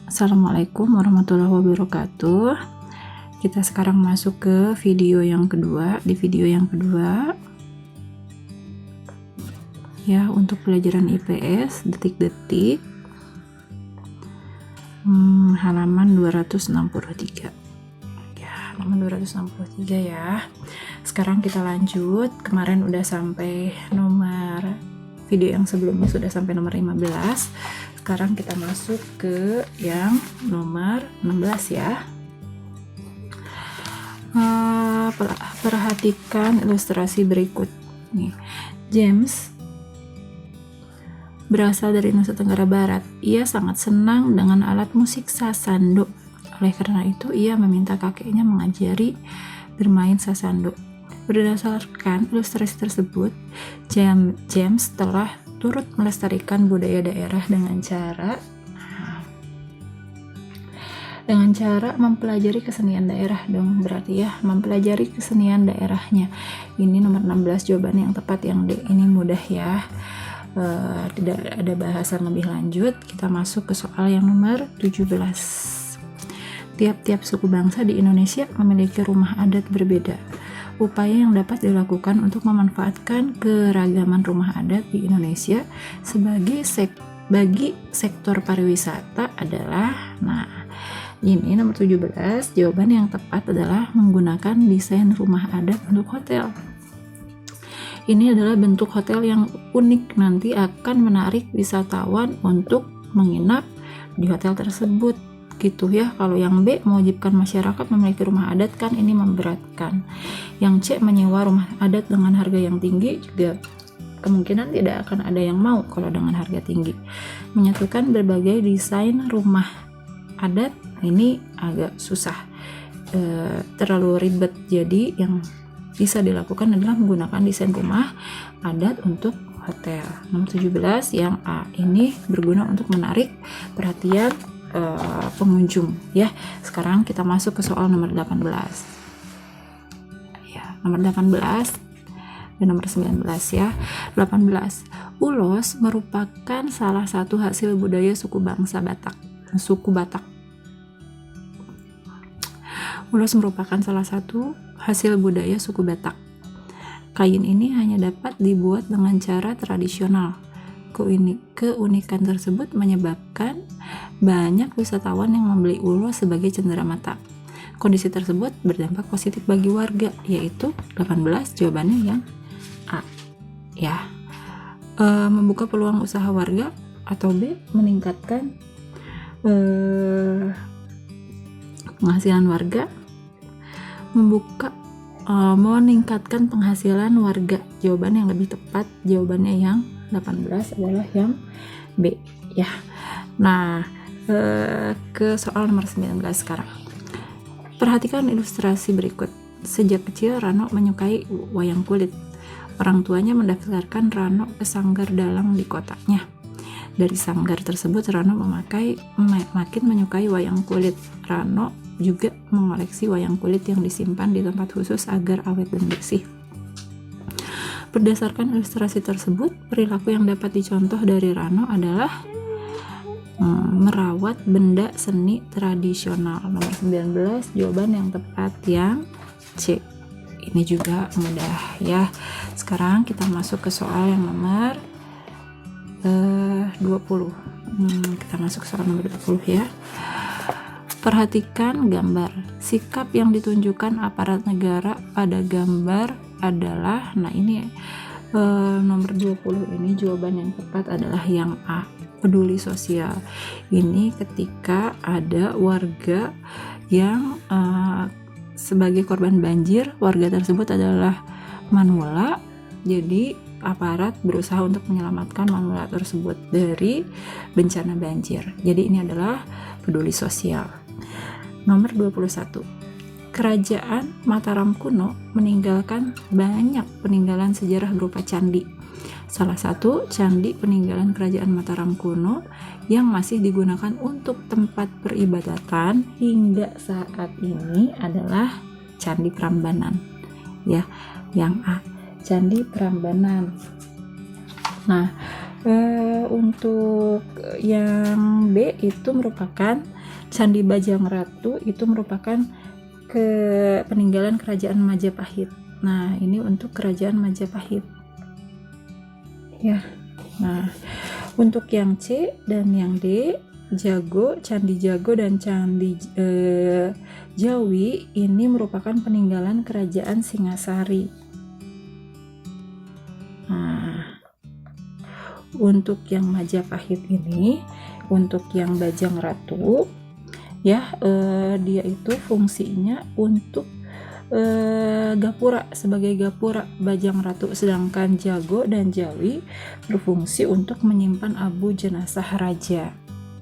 Assalamualaikum warahmatullahi wabarakatuh. Kita sekarang masuk ke video yang kedua. Di video yang kedua ya, untuk pelajaran IPS detik-detik, halaman 263 ya, halaman 263 ya. Sekarang kita lanjut. Kemarin udah sampai video yang sebelumnya sudah sampai nomor 15. Sekarang kita masuk ke yang nomor 16 ya. Perhatikan ilustrasi berikut nih. James berasal dari Nusa Tenggara Barat. Ia sangat senang dengan alat musik sasando. Oleh karena itu, ia meminta kakeknya mengajari bermain sasando. Berdasarkan ilustrasi tersebut, James telah turut melestarikan budaya daerah dengan cara mempelajari kesenian daerah dong, berarti ya, mempelajari kesenian daerahnya. Ini nomor 16 jawaban yang tepat, yang D ini mudah ya. Tidak ada bahasan lebih lanjut. Kita masuk ke soal yang nomor 17. Tiap-tiap suku bangsa di Indonesia memiliki rumah adat berbeda. Upaya yang dapat dilakukan untuk memanfaatkan keragaman rumah adat di Indonesia bagi sektor pariwisata adalah, ini nomor 17, jawaban yang tepat adalah menggunakan desain rumah adat untuk hotel. Ini adalah bentuk hotel yang unik, nanti akan menarik wisatawan untuk menginap di hotel tersebut gitu ya. Kalau yang B, mewajibkan masyarakat memiliki rumah adat, kan ini memberatkan. Yang C, menyewa rumah adat dengan harga yang tinggi, juga kemungkinan tidak akan ada yang mau kalau dengan harga tinggi. Menyatukan berbagai desain rumah adat, ini agak susah, terlalu ribet. Jadi yang bisa dilakukan adalah menggunakan desain rumah adat untuk hotel. Nomor 17 yang A, ini berguna untuk menarik perhatian pengunjung ya. Sekarang kita masuk ke soal nomor 18 ya, nomor 18 dan nomor 19 ya. 18, ulos merupakan salah satu hasil budaya suku Batak. Ulos merupakan salah satu hasil budaya suku Batak. Kain ini hanya dapat dibuat dengan cara tradisional. Keunikan tersebut menyebabkan banyak wisatawan yang membeli ulos sebagai cenderamata. Kondisi tersebut berdampak positif bagi warga, yaitu 18 jawabannya yang A ya. Membuka peluang usaha warga, atau B, meningkatkan penghasilan warga. Meningkatkan penghasilan warga. Jawaban yang lebih tepat, jawabannya yang 18 adalah yang B ya. Ke soal nomor 19 sekarang. Perhatikan ilustrasi berikut. Sejak kecil Rano menyukai wayang kulit. Orang tuanya mendaftarkan Rano ke sanggar dalang di kotanya. Dari sanggar tersebut Rano makin menyukai wayang kulit. Rano juga mengoleksi wayang kulit yang disimpan di tempat khusus agar awet dan bersih. Berdasarkan ilustrasi tersebut, perilaku yang dapat dicontoh dari Rano adalah merawat benda seni tradisional. Nomor 19, jawaban yang tepat yang C. Ini juga mudah ya. Sekarang kita masuk ke soal yang nomor 20. Kita masuk ke soal nomor 20 ya. Perhatikan gambar. Sikap yang ditunjukkan aparat negara pada gambar adalah, ini nomor 20 ini jawaban yang tepat adalah yang A, peduli sosial. Ini ketika ada warga yang sebagai korban banjir, warga tersebut adalah manula, jadi aparat berusaha untuk menyelamatkan manula tersebut dari bencana banjir. Jadi ini adalah peduli sosial. Nomor 21, Kerajaan Mataram kuno meninggalkan banyak peninggalan sejarah berupa candi. Salah satu candi peninggalan Kerajaan Mataram kuno yang masih digunakan untuk tempat peribadatan hingga saat ini adalah Candi Prambanan. Ya, yang A, Candi Prambanan. Untuk yang B itu merupakan Candi Bajang Ratu, itu merupakan peninggalan kerajaan Majapahit. Nah, ini untuk kerajaan Majapahit. Ya. Nah, untuk yang C dan yang D, Candi Jago dan Candi Jawi ini merupakan peninggalan kerajaan Singasari. Nah, untuk yang Majapahit ini, untuk yang Bajang Ratu, ya, dia itu fungsinya untuk gapura, sebagai gapura Bajang Ratu, sedangkan Jago dan Jawi berfungsi untuk menyimpan abu jenazah raja.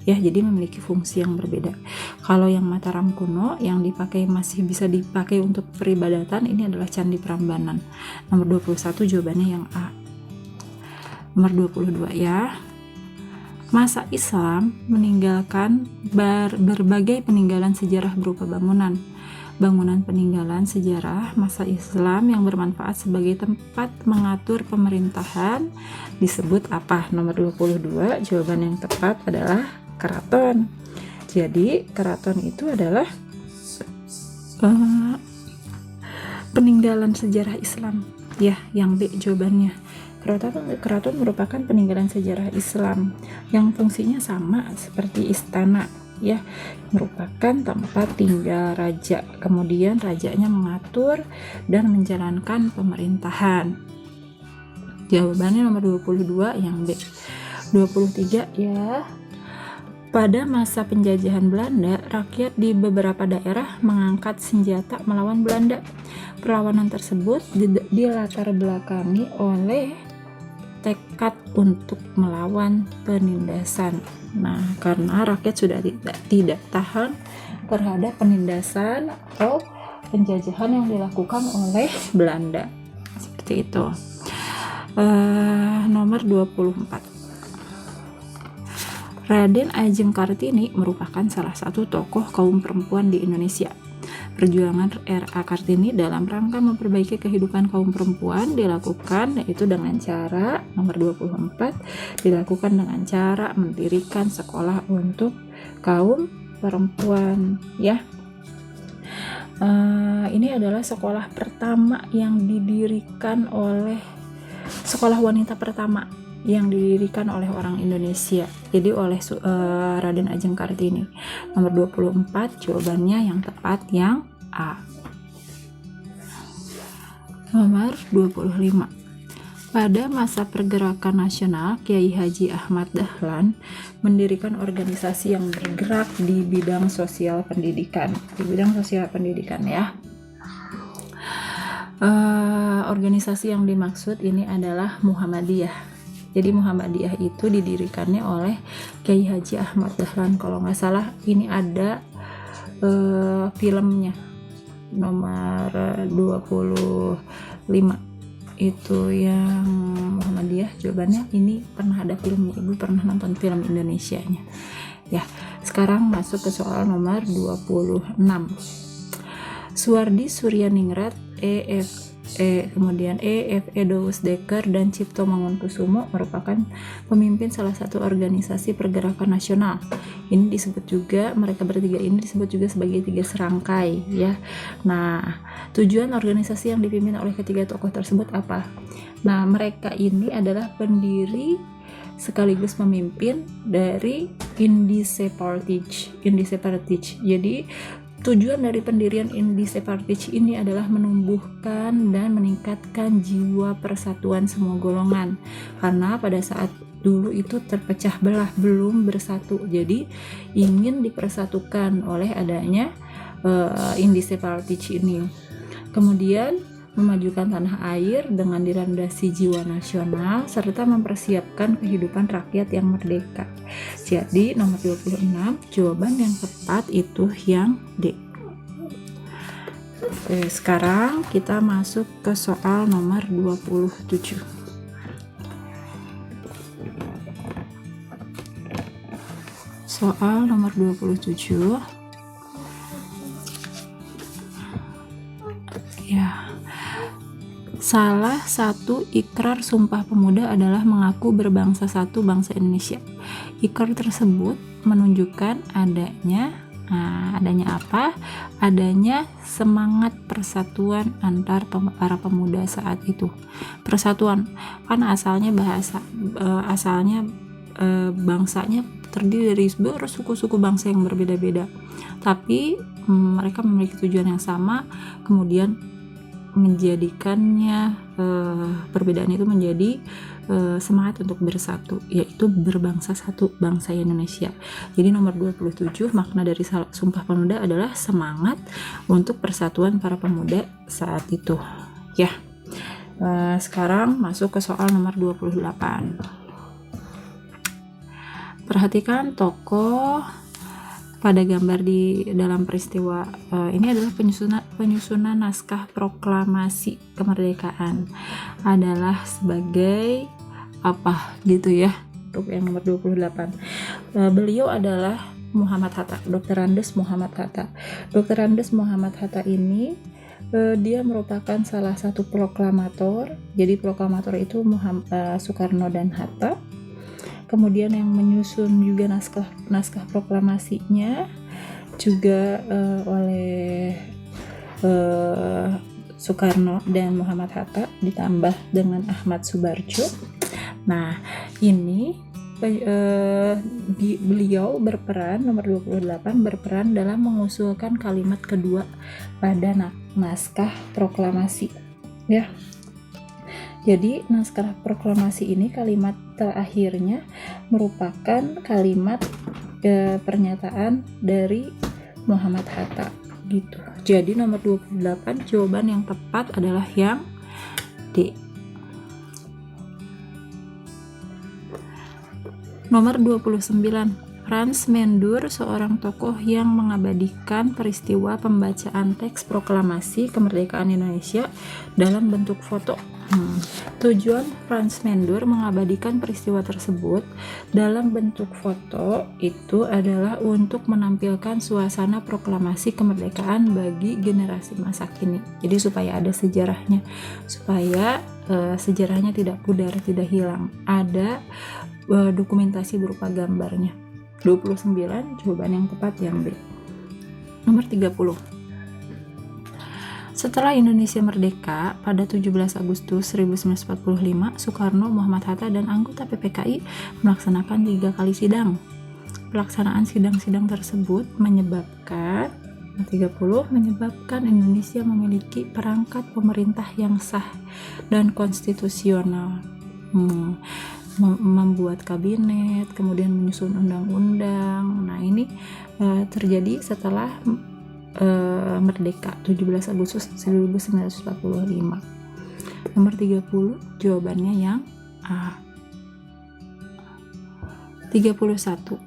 Ya, jadi memiliki fungsi yang berbeda. Kalau yang Mataram kuno yang masih bisa dipakai untuk peribadatan, ini adalah Candi Prambanan. Nomor 21 jawabannya yang A. Nomor 22 ya. Masa Islam meninggalkan berbagai peninggalan sejarah berupa bangunan peninggalan sejarah masa Islam yang bermanfaat sebagai tempat mengatur pemerintahan disebut apa? Nomor 22 jawaban yang tepat adalah keraton. Jadi keraton itu adalah peninggalan sejarah Islam. Ya, yang B jawabannya. Keraton merupakan peninggalan sejarah Islam yang fungsinya sama seperti istana, ya, merupakan tempat tinggal raja. Kemudian rajanya mengatur dan menjalankan pemerintahan. Jawabannya nomor 22 yang B. 23 ya. Pada masa penjajahan Belanda, rakyat di beberapa daerah mengangkat senjata melawan Belanda. Perlawanan tersebut dilatar belakangi oleh tekad untuk melawan penindasan. Nah, karena rakyat sudah tidak tahan terhadap penindasan atau penjajahan yang dilakukan oleh Belanda. Seperti itu. Nomor 24. Raden Ajeng Kartini merupakan salah satu tokoh kaum perempuan di Indonesia. Perjuangan R.A. Kartini dalam rangka memperbaiki kehidupan kaum perempuan dilakukan yaitu dengan cara nomor 24 dilakukan dengan cara mendirikan sekolah untuk kaum perempuan, ya. Ini adalah sekolah pertama yang didirikan oleh sekolah wanita pertama yang didirikan oleh orang Indonesia, jadi oleh Raden Ajeng Kartini. Nomor 24 jawabannya yang tepat yang A. Nomor 25. Pada masa pergerakan nasional, Kiai Haji Ahmad Dahlan mendirikan organisasi yang bergerak di bidang sosial pendidikan. Ya. Organisasi yang dimaksud ini adalah Muhammadiyah. Jadi Muhammadiyah itu didirikannya oleh Kiai Haji Ahmad Dahlan. Kalau nggak salah ini ada filmnya nomor 25 itu yang Muhammadiyah. Jawabannya ini pernah ada filmnya. Ibu pernah nonton film Indonesianya. Ya, sekarang masuk ke soal nomor 26. Suwardi Suryaningrat, kemudian F.E. Dekker dan Cipto Mangunkusumo merupakan pemimpin salah satu organisasi pergerakan nasional. Ini disebut juga, mereka bertiga ini disebut juga sebagai tiga serangkai, ya. Nah, tujuan organisasi yang dipimpin oleh ketiga tokoh tersebut apa? Nah, mereka ini adalah pendiri sekaligus pemimpin dari Indi Separtich. Jadi tujuan dari pendirian Indi Separtich ini adalah menumbuhkan dan meningkatkan jiwa persatuan semua golongan. Karena pada saat dulu itu terpecah belah, belum bersatu. Jadi ingin dipersatukan oleh adanya Indi Separtich ini. Kemudian memajukan tanah air dengan dilandasi jiwa nasional serta mempersiapkan kehidupan rakyat yang merdeka. Jadi nomor 26 jawaban yang tepat itu yang D. Oke, sekarang kita masuk ke soal nomor 27. Soal nomor 27. Ya. Salah satu ikrar Sumpah Pemuda adalah mengaku berbangsa satu bangsa Indonesia. Ikrar tersebut menunjukkan adanya apa? Adanya semangat persatuan antar para pemuda saat itu. Persatuan, kan asalnya bangsanya terdiri dari suku-suku bangsa yang berbeda-beda. Tapi mereka memiliki tujuan yang sama, kemudian menjadikannya perbedaan itu menjadi semangat untuk bersatu, yaitu berbangsa satu bangsa Indonesia. Jadi nomor 27 makna dari Sumpah Pemuda adalah semangat untuk persatuan para pemuda saat itu ya. Sekarang masuk ke soal nomor 28. Perhatikan tokoh pada gambar di dalam peristiwa ini adalah penyusunan naskah proklamasi kemerdekaan adalah sebagai apa gitu ya. Untuk yang nomor 28 beliau adalah Muhammad Hatta, Dr. Andes Muhammad Hatta. Dr. Andes Muhammad Hatta ini dia merupakan salah satu proklamator. Jadi proklamator itu Soekarno dan Hatta. Kemudian yang menyusun juga naskah proklamasinya juga oleh Soekarno dan Muhammad Hatta ditambah dengan Ahmad Subarjo. Nah, ini beliau berperan nomor 28 berperan dalam mengusulkan kalimat kedua pada naskah proklamasi ya. Jadi naskah proklamasi ini kalimat terakhirnya merupakan kalimat pernyataan dari Muhammad Hatta gitu. Jadi nomor 28 jawaban yang tepat adalah yang D. Nomor 29, Frans Mendur, seorang tokoh yang mengabadikan peristiwa pembacaan teks proklamasi kemerdekaan Indonesia dalam bentuk foto. Tujuan Frans Mendur mengabadikan peristiwa tersebut dalam bentuk foto itu adalah untuk menampilkan suasana proklamasi kemerdekaan bagi generasi masa kini. Jadi supaya ada sejarahnya, supaya sejarahnya tidak pudar, tidak hilang. Ada dokumentasi berupa gambarnya. 29 jawaban yang tepat yang B. Nomor 30. Setelah Indonesia merdeka pada 17 Agustus 1945, Soekarno, Muhammad Hatta, dan anggota PPKI melaksanakan 3 kali sidang. Pelaksanaan sidang-sidang tersebut menyebabkan Indonesia memiliki perangkat pemerintah yang sah dan konstitusional. Membuat kabinet, kemudian menyusun undang-undang. Nah, ini terjadi setelah merdeka 17 Agustus 1945. Nomor 30 jawabannya yang A. 31.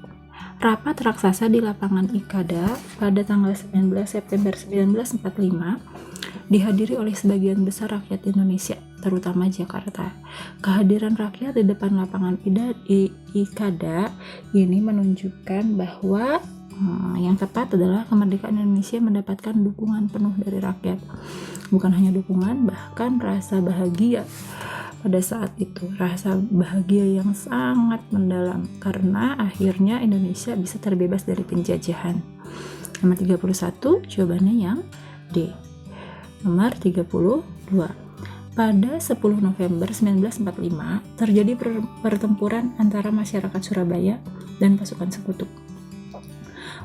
Rapat raksasa di lapangan Ikada pada tanggal 19 September 1945 dihadiri oleh sebagian besar rakyat Indonesia, terutama Jakarta. Kehadiran rakyat di depan lapangan Ikada ini menunjukkan bahwa yang tepat adalah kemerdekaan Indonesia mendapatkan dukungan penuh dari rakyat. Bukan hanya dukungan, bahkan rasa bahagia pada saat itu. Rasa bahagia yang sangat mendalam karena akhirnya Indonesia bisa terbebas dari penjajahan. Nomor 31 jawabannya yang D. Nomor 32. Pada 10 November 1945 terjadi pertempuran antara masyarakat Surabaya dan pasukan sekutu.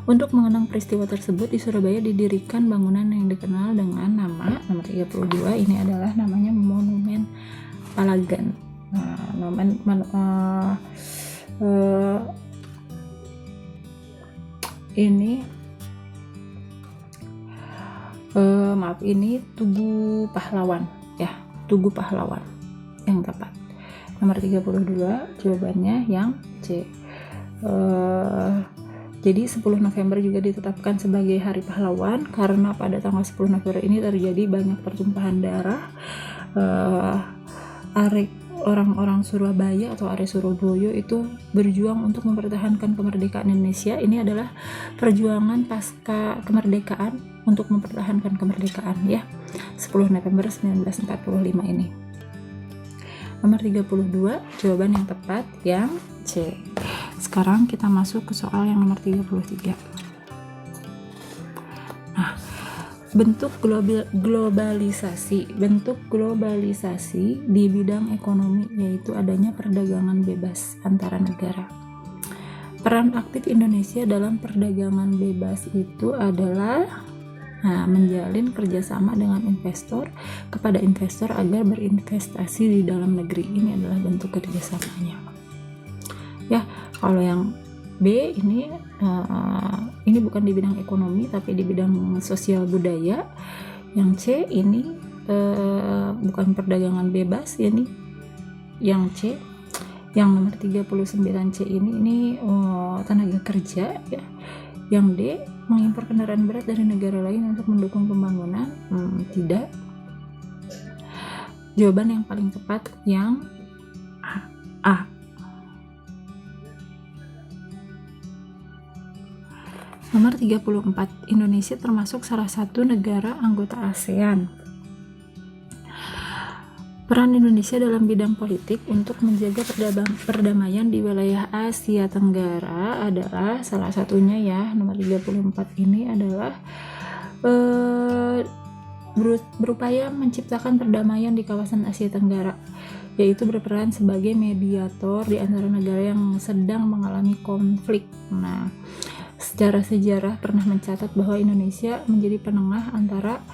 Untuk mengenang peristiwa tersebut, di Surabaya didirikan bangunan yang dikenal dengan nama nomor 32. Ini adalah namanya Monumen Palagan. Ini Tugu Pahlawan ya, Tugu Pahlawan yang tepat. Nomor 32 jawabannya yang C. Jadi 10 November juga ditetapkan sebagai Hari Pahlawan karena pada tanggal 10 November ini terjadi banyak pertumpahan darah. orang-orang Surabaya atau area Surabaya itu berjuang untuk mempertahankan kemerdekaan Indonesia. Ini adalah perjuangan pasca kemerdekaan untuk mempertahankan kemerdekaan ya, 10 November 1945 ini. Nomor 32 jawaban yang tepat yang C. Sekarang kita masuk ke soal yang nomor 33. Nah, bentuk globalisasi di bidang ekonomi yaitu adanya perdagangan bebas antara negara. Peran aktif Indonesia dalam perdagangan bebas itu adalah menjalin kerjasama dengan investor kepada investor agar berinvestasi di dalam negeri. Ini adalah bentuk kerjasamanya. Ya, kalau yang B ini bukan di bidang ekonomi tapi di bidang sosial budaya. Yang C ini bukan perdagangan bebas, ini yang C. Yang nomor 39C ini tenaga kerja ya. Yang D mengimpor kendaraan berat dari negara lain untuk mendukung pembangunan. Tidak. Jawaban yang paling tepat yang A. Nomor 34, Indonesia termasuk salah satu negara anggota ASEAN. Peran Indonesia dalam bidang politik untuk menjaga perdamaian di wilayah Asia Tenggara adalah salah satunya ya, nomor 34 ini adalah berupaya menciptakan perdamaian di kawasan Asia Tenggara, yaitu berperan sebagai mediator di antara negara yang sedang mengalami konflik. Nah, secara sejarah pernah mencatat bahwa Indonesia menjadi penengah antara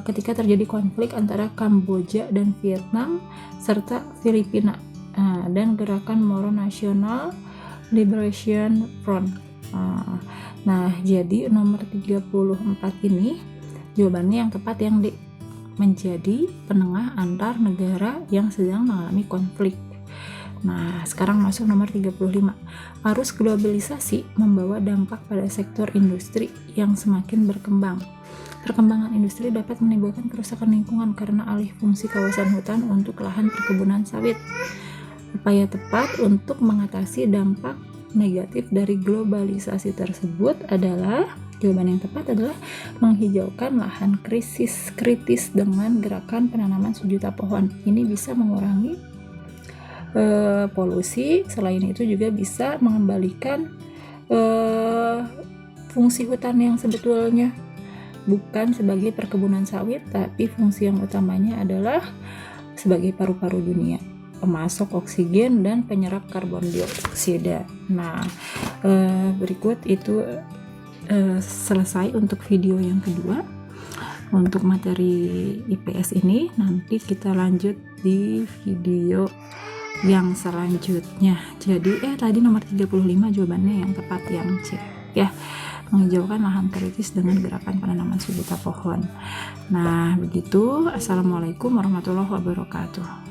ketika terjadi konflik antara Kamboja dan Vietnam serta Filipina dan gerakan Moro National Liberation Front. Nah, jadi nomor 34 ini jawabannya yang tepat yang D, menjadi penengah antar negara yang sedang mengalami konflik. Nah, sekarang masuk nomor 35. Arus globalisasi membawa dampak pada sektor industri yang semakin berkembang. Perkembangan industri dapat menimbulkan kerusakan lingkungan karena alih fungsi kawasan hutan untuk lahan perkebunan sawit. Upaya tepat untuk mengatasi dampak negatif dari globalisasi tersebut adalah, jawaban yang tepat adalah menghijaukan lahan kritis dengan gerakan penanaman sejuta pohon. Ini bisa mengurangi polusi. Selain itu juga bisa mengembalikan fungsi hutan yang sebetulnya bukan sebagai perkebunan sawit, tapi fungsi yang utamanya adalah sebagai paru-paru dunia, pemasok oksigen dan penyerap karbon dioksida. Nah, berikut itu selesai untuk video yang kedua. Untuk materi IPS ini nanti kita lanjut di video yang selanjutnya. Jadi tadi nomor 35 jawabannya yang tepat yang C ya, menghijaukan lahan kritis dengan gerakan penanaman sejuta pohon. Nah, begitu. Assalamualaikum warahmatullahi wabarakatuh.